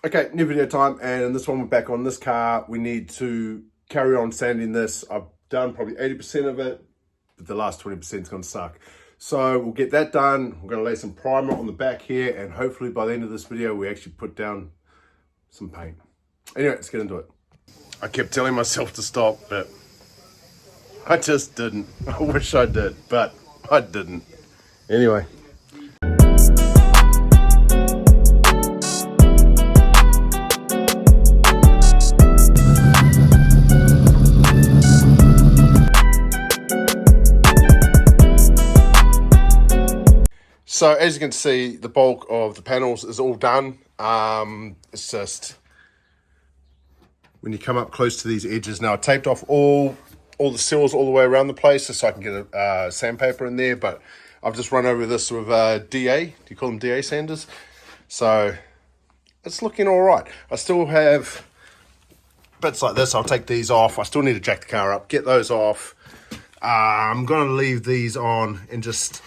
Okay, new video time, and in this one we're back on this car. We need to carry on sanding this. I've done probably 80% of it, but the last 20% is going to suck. So we'll get that done. We're going to lay some primer on the back here, and hopefully by the end of this video we actually put down some paint. Anyway, let's get into it. I kept telling myself to stop, but I just didn't. I wish I did, but I didn't. Anyway. So as you can see, the bulk of the panels is all done. It's just when you come up close to these edges. Now I taped off all the seals all the way around the place so I can get a sandpaper in there, but I've just run over this with DA. Do you call them DA sanders? So it's looking all right. I still have bits like this. I'll take these off. I still need to jack the car up, get those off. I'm going to leave these on and just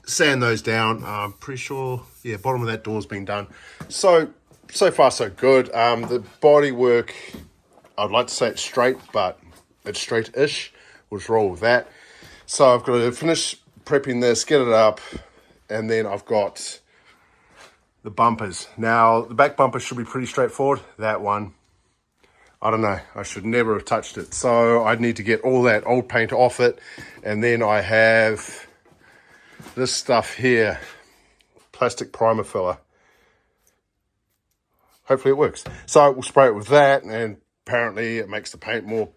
sand those down. I'm pretty sure, yeah, bottom of that door's been done. So far so good. The body work, I'd like to say it's straight, but it's straight-ish. We'll just roll with that. So I've got to finish prepping this, get it up, and then I've got the bumpers. Now, the back bumper should be pretty straightforward. That one, I don't know, I should never have touched it. So I need to get all that old paint off it, and then I have this stuff here, plastic primer filler. Hopefully it works. So we'll spray it with that, and apparently it makes the paint more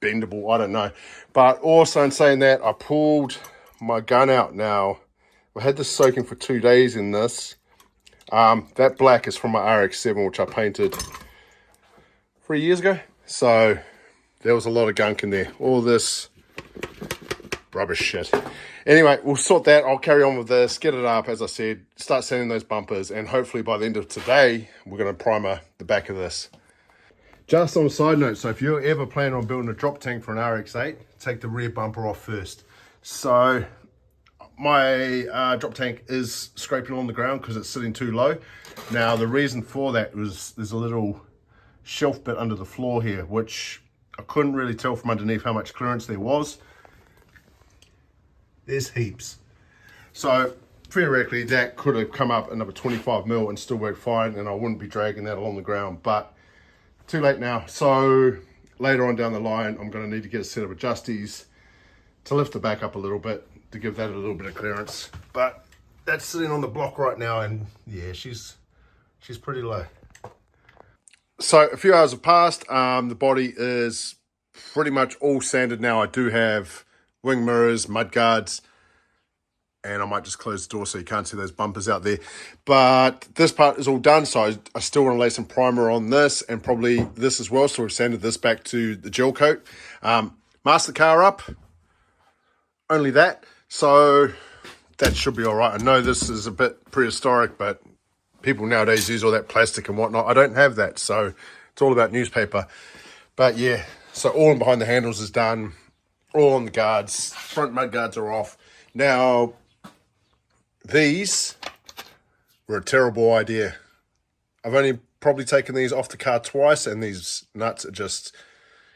bendable. I don't know. But also in saying that, I pulled my gun out now. I had this soaking for 2 days in this. That black is from my rx8, which I painted 3 years ago. So there was a lot of gunk in there. All this rubbish shit. Anyway, we'll sort that. I'll carry on with this, get it up, as I said, start sanding those bumpers, and hopefully by the end of today, we're going to primer the back of this. Just on a side note, so if you're ever planning on building a drop tank for an rx8, take the rear bumper off first. So my drop tank is scraping on the ground because it's sitting too low. Now, the reason for that was there's a little shelf bit under the floor here, which I couldn't really tell from underneath how much clearance there was. There's heaps. So theoretically that could have come up another 25 mil and still worked fine, and I wouldn't be dragging that along the ground, but too late now. So later on down the line, I'm going to need to get a set of adjusties to lift the back up a little bit to give that a little bit of clearance. But that's sitting on the block right now, and yeah, she's pretty low. So a few hours have passed. The body is pretty much all sanded now. I do have wing mirrors, mud guards, and I might just close the door so you can't see those bumpers out there. But this part is all done, so I still want to lay some primer on this and probably this as well. So we've sanded this back to the gel coat. Mask the car up, only that. So that should be all right. I know this is a bit prehistoric, but people nowadays use all that plastic and whatnot. I don't have that, so it's all about newspaper. But yeah, so all in behind the handles is done. All on the guards, front mud guards are off. Now, these were a terrible idea. I've only probably taken these off the car twice, and these nuts are just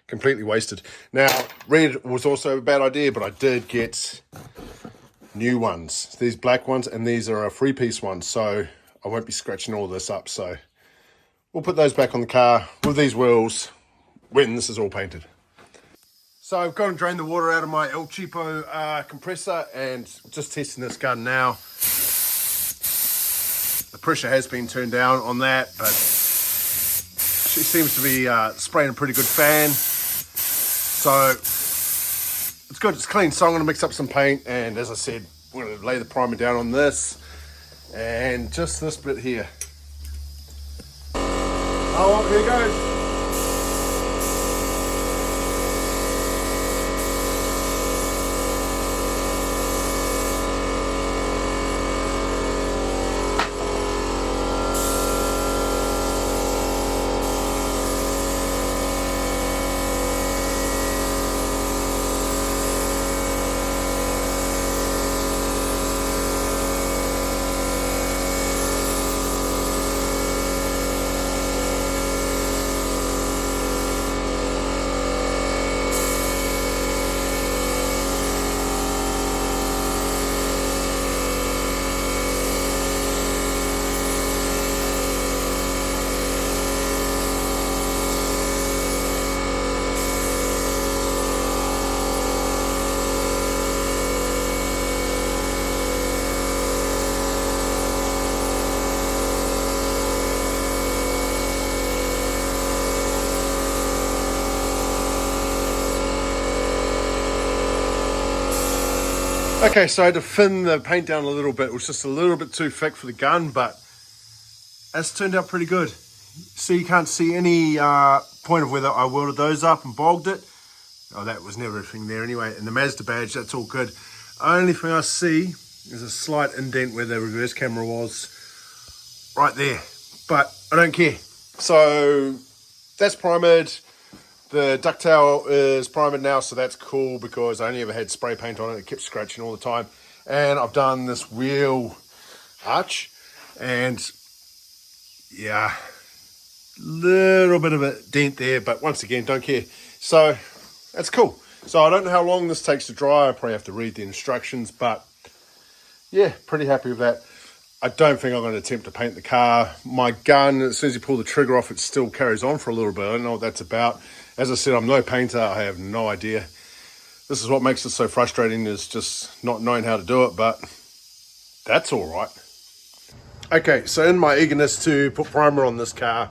completely wasted. Now, red was also a bad idea, but I did get new ones. These black ones, and these are a 3-piece one, so I won't be scratching all this up. So we'll put those back on the car with these wheels when this is all painted. So I've gone and drained the water out of my El Cheapo compressor and just testing this gun now. The pressure has been turned down on that, but she seems to be spraying a pretty good fan. So it's good, it's clean. So I'm going to mix up some paint, and as I said, we're going to lay the primer down on this and just this bit here. Oh, here goes. Okay, so I had to thin the paint down a little bit. It was just a little bit too thick for the gun, but it's turned out pretty good. So you can't see any point of whether I welded those up and bogged it. Oh, that was never a thing there anyway. And the Mazda badge, that's all good. Only thing I see is a slight indent where the reverse camera was right there. But I don't care. So that's primed. The ducktail is primed now, so that's cool because I only ever had spray paint on it. It kept scratching all the time. And I've done this wheel arch, and yeah, little bit of a dent there, but once again, don't care. So that's cool. So I don't know how long this takes to dry. I probably have to read the instructions, but yeah, pretty happy with that. I don't think I'm going to attempt to paint the car. My gun, as soon as you pull the trigger off, it still carries on for a little bit. I don't know what that's about. As I said, I'm no painter. I have no idea. This is what makes it so frustrating, is just not knowing how to do it, but that's all right. Okay, so in my eagerness to put primer on this car,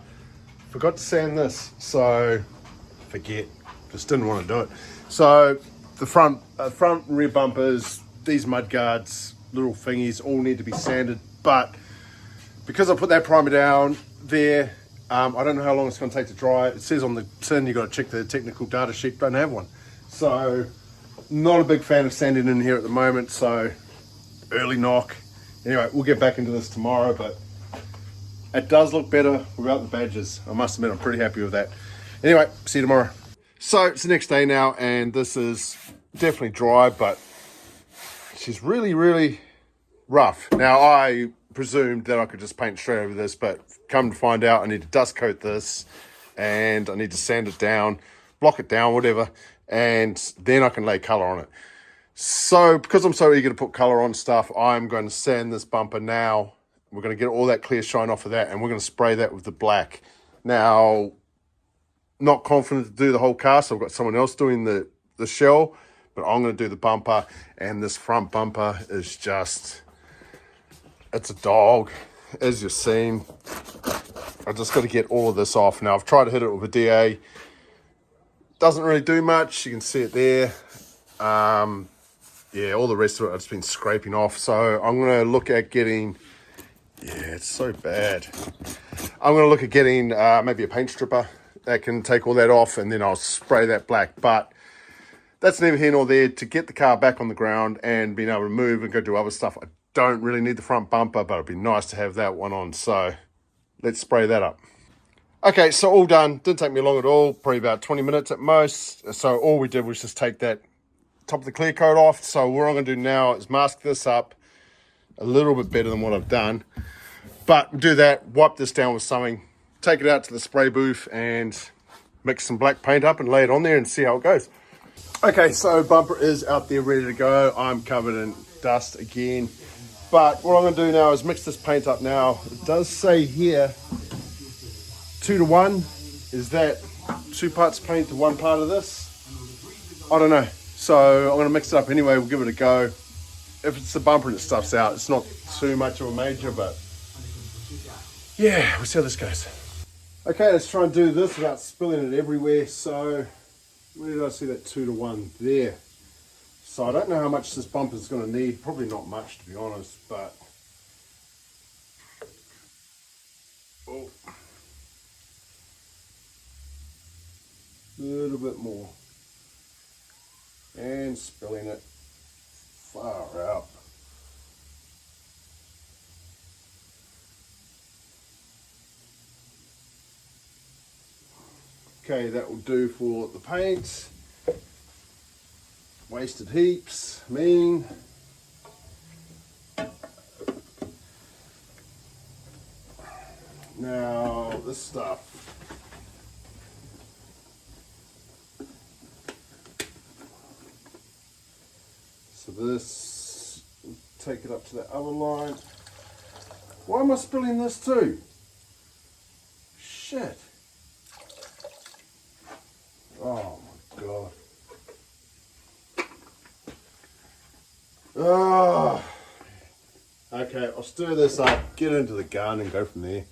forgot to sand this, so forget. Just didn't want to do it. So the front and rear bumpers, these mud guards, little thingies, all need to be sanded, but because I put that primer down there, I don't know how long it's going to take to dry. It says on the tin you've got to check the technical data sheet. Don't have one. So not a big fan of sanding in here at the moment, so early knock. Anyway, we'll get back into this tomorrow, but it does look better without the badges. I must admit, I'm pretty happy with that. Anyway, see you tomorrow. So it's the next day now, and this is definitely dry, but she's really, really rough. Now, I presumed that I could just paint straight over this, but come to find out, I need to dust coat this, and I need to sand it down, block it down, whatever, and then I can lay color on it. So because I'm so eager to put color on stuff, I'm going to sand this bumper now. We're going to get all that clear shine off of that, and we're going to spray that with the black. Now, not confident to do the whole car, so I've got someone else doing the shell, but I'm going to do the bumper, and this front bumper is just, it's a dog, as you've seen. I just got to get all of this off. Now, I've tried to hit it with a DA. Doesn't really do much. You can see it there. Yeah, all the rest of it I've just been scraping off. So I'm going to look at getting, yeah, it's so bad. I'm going to look at getting maybe a paint stripper that can take all that off, and then I'll spray that black. But that's neither here nor there. To get the car back on the ground and being able to move and go do other stuff, I don't really need the front bumper, but it'd be nice to have that one on. So let's spray that up. Okay, so all done. Didn't take me long at all, probably about 20 minutes at most. So all we did was just take that top of the clear coat off. So what I'm going to do now is mask this up a little bit better than what I've done. But we'll do that, wipe this down with something, take it out to the spray booth and mix some black paint up and lay it on there and see how it goes. Okay, so bumper is out there ready to go. I'm covered in dust again. But what I'm going to do now is mix this paint up now. It does say here 2 to 1. Is that 2 parts paint to 1 part of this? I don't know. So I'm going to mix it up anyway. We'll give it a go. If it's the bumper and it stuffs out, it's not too much of a major, but yeah, we'll see how this goes. Okay, let's try and do this without spilling it everywhere. So where did I see that 2 to 1? There. So I don't know how much this bumper is going to need. Probably not much, to be honest, but oh, a little bit more. And spilling it far out. Okay, that will do for the paint. Wasted heaps, mean. Now, this stuff. So this, take it up to that other line. Why am I spilling this too? Shit. Oh my God. Oh. Okay, I'll stir this up, get into the gun and go from there.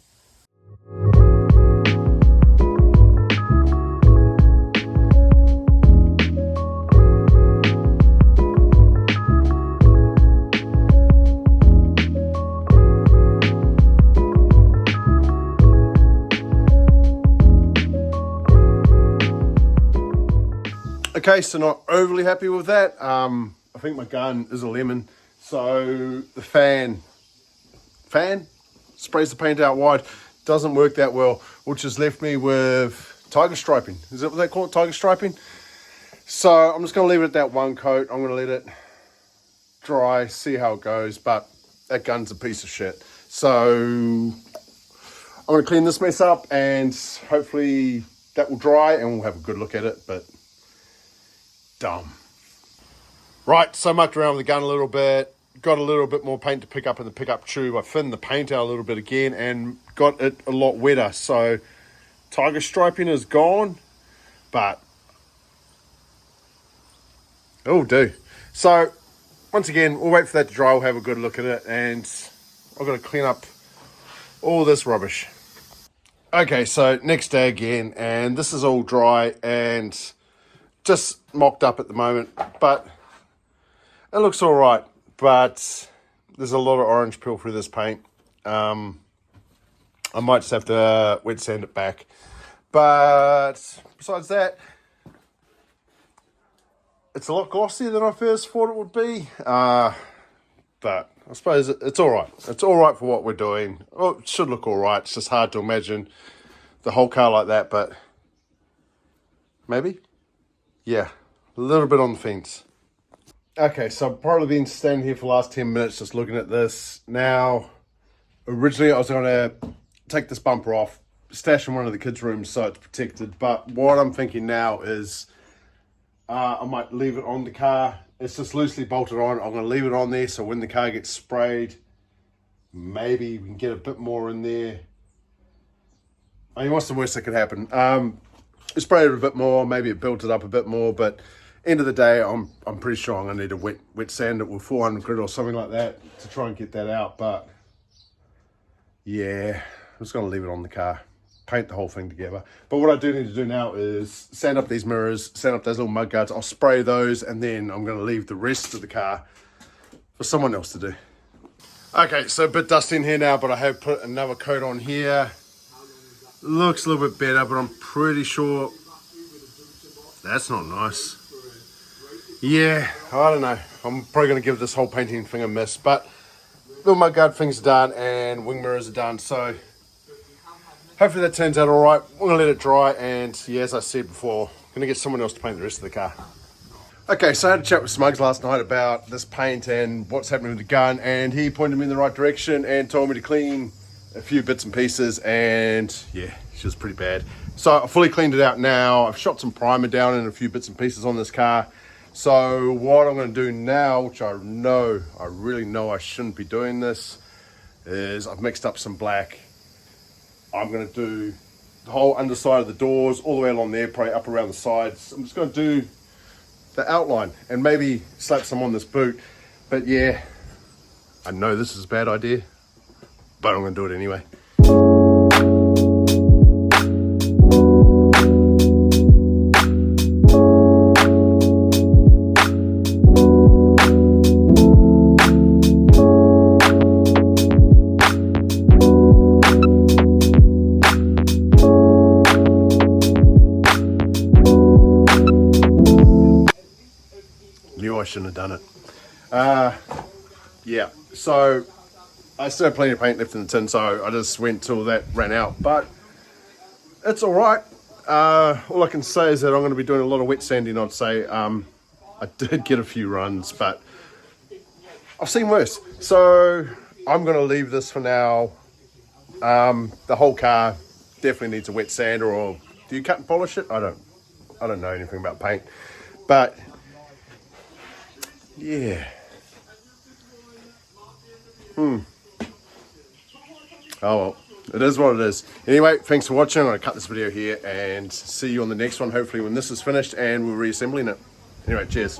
Okay, so not overly happy with that. I think my gun is a lemon. So the fan sprays the paint out wide. Doesn't work that well, which has left me with tiger striping. Is that what they call it, tiger striping? So I'm just going to leave it at that one coat. I'm going to let it dry, see how it goes. But that gun's a piece of shit. So I'm going to clean this mess up and hopefully that will dry and we'll have a good look at it. But dumb. Right, so mucked around with the gun a little bit. Got a little bit more paint to pick up in the pickup tube. I thinned the paint out a little bit again and got it a lot wetter. So tiger striping is gone, but it'll do. So once again, we'll wait for that to dry. We'll have a good look at it and I've got to clean up all this rubbish. Okay, so next day again, and this is all dry and just mocked up at the moment, but it looks all right. But there's a lot of orange peel through this paint. I might just have to wet sand it back. But besides that, it's a lot glossier than I first thought it would be. But I suppose it's all right. It's all right for what we're doing. Oh, it should look all right. It's just hard to imagine the whole car like that, but maybe? Yeah, a little bit on the fence. Okay, so I've probably been standing here for the last 10 minutes just looking at this. Now, originally I was going to take this bumper off, stash in one of the kids' rooms so it's protected. But what I'm thinking now is I might leave it on the car. It's just loosely bolted on. I'm going to leave it on there so when the car gets sprayed, maybe we can get a bit more in there. I mean, what's the worst that could happen? Spray it a bit more, maybe it builds it up a bit more, but end of the day, I'm pretty sure I'm gonna need to wet sand it with 400 grit or something like that to try and get that out. But yeah, I'm just gonna leave it on the car, paint the whole thing together. But what I do need to do now is sand up these mirrors, sand up those little mud guards. I'll spray those and then I'm gonna leave the rest of the car for someone else to do. Okay, so a bit dusty in here now, but I have put another coat on here. Looks a little bit better, but I'm pretty sure that's not nice. Yeah, I don't know. I'm probably going to give this whole painting thing a miss, but little mudguard things are done and wing mirrors are done, so hopefully that turns out all right. We're going to let it dry, and yeah, as I said before, I'm going to get someone else to paint the rest of the car. Okay, so I had a chat with Smugs last night about this paint and what's happening with the gun, and he pointed me in the right direction and told me to clean a few bits and pieces, and yeah, she was pretty bad. So I fully cleaned it out now. I've shot some primer down in a few bits and pieces on this car. So what I'm going to do now, which I really know I shouldn't be doing this, is I've mixed up some black. I'm going to do the whole underside of the doors, all the way along there, probably up around the sides. I'm just going to do the outline and maybe slap some on this boot. But yeah, I know this is a bad idea, but I'm going to do it anyway. I shouldn't have done it. Yeah, so I still have plenty of paint left in the tin, so I just went till that ran out, but it's all right. All I can say is that I'm going to be doing a lot of wet sanding, I'd say. I did get a few runs, but I've seen worse, so I'm going to leave this for now. The whole car definitely needs a wet sander, or do you cut and polish it? I don't know anything about paint, but yeah. Oh well, it is what it is. Anyway, thanks for watching. I'm going to cut this video here and see you on the next one, hopefully when this is finished and we're reassembling it. Anyway, cheers.